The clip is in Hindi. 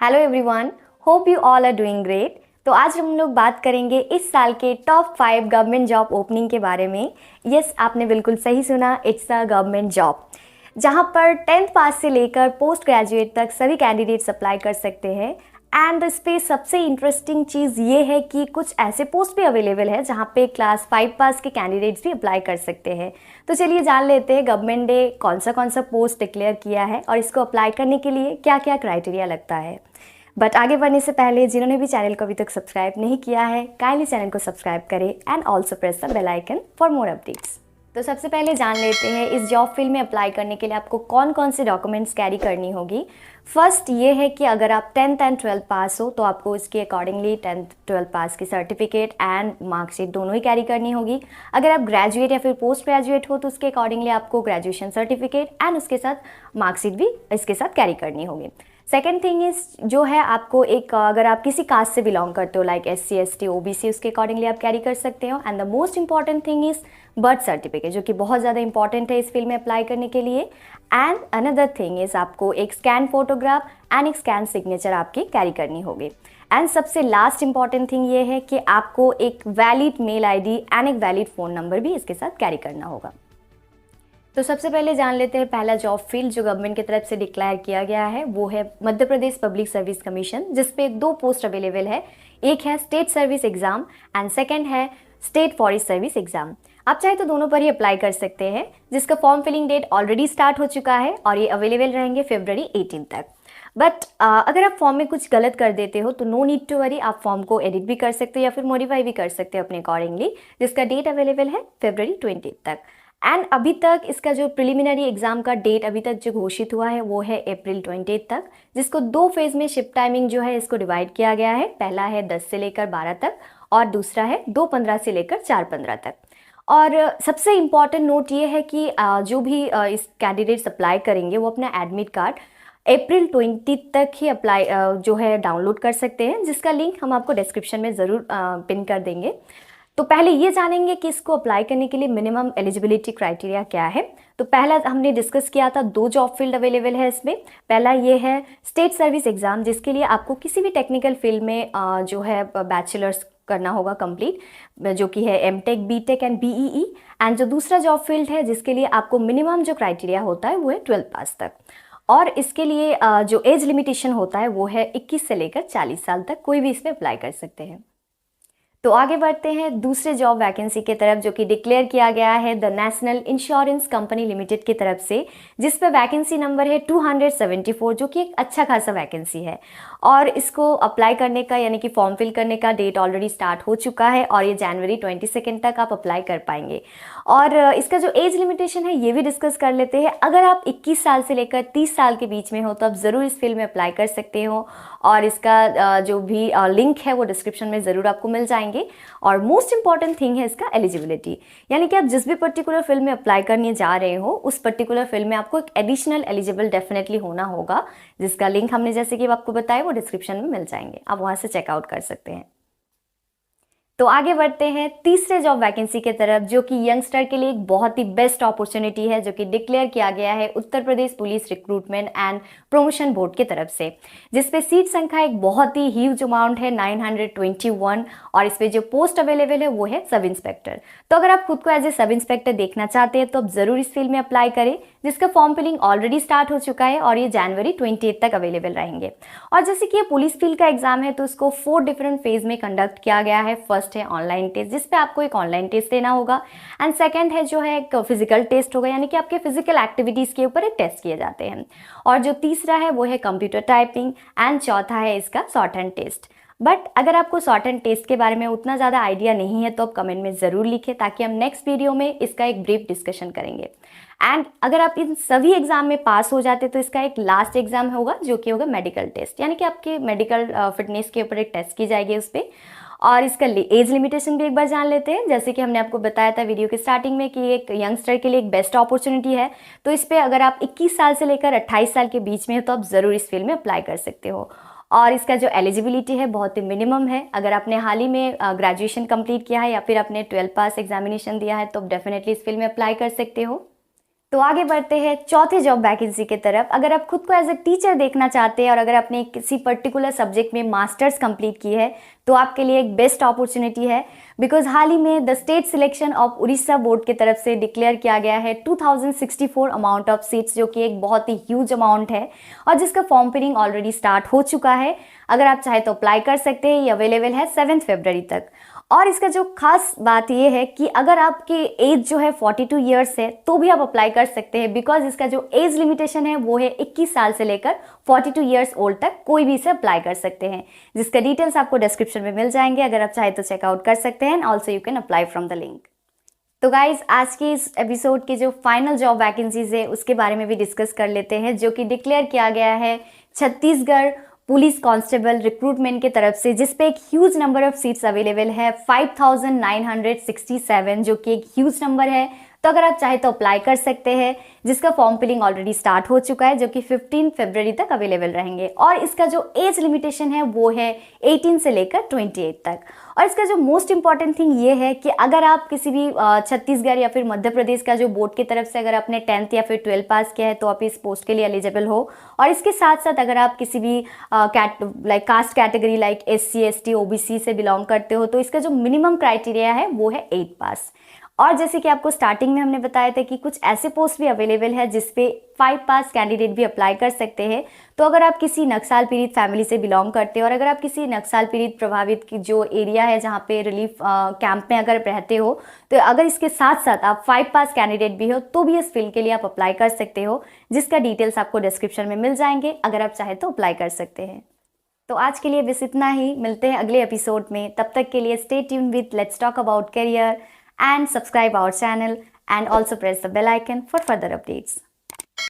Hello everyone, hope you all are doing great. तो आज हम लोग बात करेंगे इस साल के टॉप 5 गवर्नमेंट जॉब ओपनिंग के बारे में। यस, आपने बिल्कुल सही सुना, इट्स अ गवर्नमेंट जॉब जहां पर 10th पास से लेकर पोस्ट ग्रेजुएट तक सभी कैंडिडेट्स अप्लाई कर सकते हैं। एंड इस पे सबसे इंटरेस्टिंग चीज़ ये है कि कुछ ऐसे पोस्ट भी अवेलेबल है जहाँ पे क्लास 5 पास के कैंडिडेट्स भी अप्लाई कर सकते हैं। तो चलिए जान लेते हैं गवर्नमेंट ने कौन सा पोस्ट डिक्लेयर किया है और इसको अप्लाई करने के लिए क्या क्या क्राइटेरिया लगता है। बट आगे बढ़ने से पहले जिन्होंने भी चैनल को अभी तक सब्सक्राइब नहीं किया है, काइंडली चैनल को सब्सक्राइब करें and also press the bell icon for more updates. तो सबसे पहले जान लेते हैं इस जॉब फील्ड में अप्लाई करने के लिए आपको कौन कौन से डॉक्यूमेंट्स कैरी करनी होगी। फर्स्ट ये है कि अगर आप 10th एंड 12th पास हो तो आपको इसके अकॉर्डिंगली 10th 12th पास की सर्टिफिकेट एंड मार्कशीट दोनों ही कैरी करनी होगी। अगर आप ग्रेजुएट या फिर पोस्ट ग्रेजुएट हो तो उसके अकॉर्डिंगली आपको ग्रेजुएशन सर्टिफिकेट एंड उसके साथ मार्कशीट भी इसके साथ कैरी करनी होगी। सेकेंड थिंग इज जो है आपको एक अगर आप किसी कास्ट से बिलोंग करते हो लाइक SC ST OBC उसके अकॉर्डिंगली आप कैरी कर सकते हो। And the most important thing is birth certificate जो कि बहुत ज़्यादा इंपॉर्टेंट है इस फील्ड में अप्लाई करने के लिए। एंड अनदर थिंग इज आपको एक स्कैन फोटोग्राफ एंड एक स्कैन सिग्नेचर आपकी कैरी करनी होगी। एंड सबसे लास्ट इंपॉर्टेंट थिंग ये है कि आपको एक वैलिड मेल ID एंड एक वैलिड फ़ोन नंबर भी इसके साथ कैरी करना होगा। तो सबसे पहले जान लेते हैं पहला जॉब फील्ड जो गवर्नमेंट की तरफ से डिक्लेयर किया गया है, वो है Madhya Pradesh public service commission, जिसपे 2 पोस्ट अवेलेबल है। एक है state service exam and second है स्टेट फॉरेस्ट सर्विस एग्जाम। आप चाहे तो दोनों पर ही अप्लाई कर सकते हैं, जिसका form filling date already start हो चुका है और ये अवेलेबल रहेंगे February 18 तक। बट अगर आप फॉर्म में कुछ गलत कर देते हो तो नो नीड टू वरी, आप फॉर्म को एडिट भी कर सकते हो या फिर मॉडिफाई भी कर सकते हो अपने अकॉर्डिंगली, जिसका डेट अवेलेबल है February 20 तक। एंड अभी तक इसका जो प्रिलिमिनरी एग्जाम का डेट अभी तक जो घोषित हुआ है वो है April 20 तक, जिसको 2 फेज में शिफ्ट टाइमिंग जो है इसको डिवाइड किया गया है। पहला है 10 से लेकर 12 तक और दूसरा है 2:15 से लेकर 4:15 तक। और सबसे इम्पॉर्टेंट नोट ये है कि जो भी इस कैंडिडेट्स अप्लाई करेंगे वो अपना एडमिट कार्ड April 20 तक ही अप्लाई जो है डाउनलोड कर सकते हैं, जिसका लिंक हम आपको डिस्क्रिप्शन में ज़रूर पिन कर देंगे। तो पहले ये जानेंगे कि इसको अप्लाई करने के लिए मिनिमम एलिजिबिलिटी क्राइटेरिया क्या है। तो पहला हमने डिस्कस किया था 2 जॉब फील्ड अवेलेबल है इसमें। पहला ये है स्टेट सर्विस एग्जाम, जिसके लिए आपको किसी भी टेक्निकल फील्ड में जो है बैचलर्स करना होगा कंप्लीट, जो कि है MTech BTech and BEE। And जो दूसरा जॉब फील्ड है जिसके लिए आपको मिनिमम जो क्राइटेरिया होता है वो है 12th पास तक, और इसके लिए जो एज लिमिटेशन होता है वो है 21 से लेकर 40 साल तक, कोई भी इसमें अप्लाई कर सकते हैं। तो आगे बढ़ते हैं दूसरे जॉब वैकेंसी की तरफ, जो कि डिक्लेयर किया गया है the national insurance company limited की तरफ से, जिस पे वैकेंसी नंबर है 274, जो कि एक अच्छा खासा वैकेंसी है। और इसको अप्लाई करने का यानी कि फॉर्म फिल करने का डेट ऑलरेडी स्टार्ट हो चुका है और ये January 22 तक आप अप्लाई कर पाएंगे। और इसका जो एज लिमिटेशन है ये भी डिस्कस कर लेते हैं। अगर आप 21 साल से लेकर 30 साल के बीच में हो तो आप ज़रूर इस फील्ड में अप्लाई कर सकते हो, और इसका जो भी लिंक है वो डिस्क्रिप्शन में ज़रूर आपको मिल जाएंगे। और मोस्ट इंपॉर्टेंट थिंग है इसका एलिजिबिलिटी, यानी कि आप जिस भी पर्टिकुलर फील्ड में अप्लाई करने जा रहे हो उस पर्टिकुलर फील्ड में आपको एक एडिशनल एलिजिबल डेफिनेटली होना होगा, जिसका लिंक हमने जैसे कि आपको बताया वो डिस्क्रिप्शन में मिल जाएंगे, आप वहाँ से चेकआउट कर सकते हैं। तो आगे बढ़ते हैं तीसरे जॉब वैकेंसी की तरफ, जो कि यंगस्टर के लिए एक बहुत ही बेस्ट अपॉर्चुनिटी है, जो कि डिक्लेयर किया गया है Uttar Pradesh police recruitment and promotion board की तरफ से, जिसपे सीट संख्या एक बहुत ही ह्यूज अमाउंट है 921, और इस पे जो पोस्ट अवेलेबल है वो है सब इंस्पेक्टर। तो अगर आप खुद को एज ए सब इंस्पेक्टर देखना चाहते हैं तो आप ज़रूर इस फील्ड में अप्लाई करें, जिसका फॉर्म फिलिंग ऑलरेडी स्टार्ट हो चुका है और ये January 28 तक अवेलेबल रहेंगे। और जैसे कि ये पुलिस फील्ड का एग्जाम है तो इसको 4 डिफरेंट फेज में कंडक्ट किया गया है। फर्स्ट है ऑनलाइन टेस्ट, जिस पे आपको एक ऑनलाइन टेस्ट देना होगा, एंड सेकंड है जो है एक फिजिकल टेस्ट होगा, यानी कि आपके फिजिकल एक्टिविटीज़ के ऊपर एक टेस्ट किए जाते हैं, और जो तीसरा है वो है कंप्यूटर टाइपिंग, एंड चौथा है इसका शॉर्ट हैंड टेस्ट। बट अगर आपको शॉर्ट हैंड टेस्ट के बारे में उतना ज़्यादा आइडिया नहीं है तो आप कमेंट में ज़रूर लिखें, ताकि हम नेक्स्ट वीडियो में इसका एक ब्रीफ डिस्कशन करेंगे। एंड अगर आप इन सभी एग्जाम में पास हो जाते तो इसका एक लास्ट एग्जाम होगा, जो कि होगा मेडिकल टेस्ट, यानी कि आपके मेडिकल फिटनेस के ऊपर एक टेस्ट की जाएगी उस पर। और इसका एज लिमिटेशन भी एक बार जान लेते हैं। जैसे कि हमने आपको बताया था वीडियो के स्टार्टिंग में कि एक यंगस्टर के लिए एक बेस्ट अपॉर्चुनिटी है, तो इस पर अगर आप 21 साल से लेकर 28 साल के बीच में हो तो आप ज़रूर इस फील्ड में अप्लाई कर सकते हो। और इसका जो एलिजिबिलिटी है बहुत ही मिनिमम है। अगर आपने हाल ही में ग्रेजुएशन कंप्लीट किया है या फिर आपने 12th पास एग्जामिनेशन दिया है तो आप डेफिनेटली इस फील्ड में अप्लाई कर सकते हो। तो आगे बढ़ते हैं चौथे जॉब वैकेंसी की तरफ। अगर आप खुद को एज ए टीचर देखना चाहते हैं और अगर आपने किसी पर्टिकुलर सब्जेक्ट में मास्टर्स कंप्लीट की है तो आपके लिए एक बेस्ट अपॉर्चुनिटी है, बिकॉज हाल ही में the state selection of Orissa board की तरफ से डिक्लेयर किया गया है 2064 अमाउंट ऑफ सीट्स, जो कि एक बहुत ही ह्यूज अमाउंट है और जिसका फॉर्म फिलिंग ऑलरेडी स्टार्ट हो चुका है। अगर आप चाहे तो अप्लाई कर सकते हैं, ये अवेलेबल है 7 फरवरी तक। और इसका जो खास बात ये है कि अगर आपकी एज जो है 42 ईयर्स है तो भी आप अप्लाई कर सकते हैं, बिकॉज इसका जो एज लिमिटेशन है वो है 21 साल से लेकर 42 ईयर्स ओल्ड तक कोई भी इसे अप्लाई कर सकते हैं, जिसका डिटेल्स आपको डिस्क्रिप्शन में मिल जाएंगे। अगर आप चाहे तो चेकआउट कर सकते हैं, also you can apply from the link. तो गाइज आज के इस एपिसोड की जो फाइनल जॉब वैकेंसीज है उसके बारे में भी डिस्कस कर लेते हैं, जो कि डिक्लेयर किया गया है छत्तीसगढ़ पुलिस कांस्टेबल रिक्रूटमेंट की तरफ से, जिस पे एक huge number of seats available है 5967, जो कि एक ह्यूज नंबर है। तो अगर आप चाहे तो अप्लाई कर सकते हैं, जिसका फॉर्म फिलिंग ऑलरेडी स्टार्ट हो चुका है, जो कि 15 फरवरी तक अवेलेबल रहेंगे। और इसका जो एज लिमिटेशन है वो है 18 से लेकर 28 तक। और इसका जो मोस्ट इंपॉर्टेंट थिंग ये है कि अगर आप किसी भी छत्तीसगढ़ या फिर मध्य प्रदेश का जो बोर्ड की तरफ से अगर आपने 10th या फिर 12 पास किया है तो आप इस पोस्ट के लिए एलिजिबल हो। और इसके साथ साथ अगर आप किसी भी caste category like SC ST OBC से बिलोंग करते हो तो इसका जो मिनिमम क्राइटेरिया है वो है 8 पास। और जैसे कि आपको स्टार्टिंग में हमने बताया था कि कुछ ऐसे पोस्ट भी अवेलेबल है जिसपे 5 पास कैंडिडेट भी अप्लाई कर सकते हैं। तो अगर आप किसी नक्सल पीड़ित फैमिली से बिलोंग करते हो और अगर आप किसी नक्सल पीड़ित प्रभावित की जो एरिया है जहाँ पे रिलीफ कैंप में अगर रहते हो, तो अगर इसके साथ साथ आप 5 पास कैंडिडेट भी हो तो भी इस फील्ड के लिए आप अप्लाई कर सकते हो, जिसका डिटेल्स आपको डिस्क्रिप्शन में मिल जाएंगे। अगर आप चाहे तो अप्लाई कर सकते हैं। तो आज के लिए बस इतना ही, मिलते हैं अगले एपिसोड में। तब तक के लिए stay tune with let's talk about career and subscribe our channel and also press the bell icon for further updates.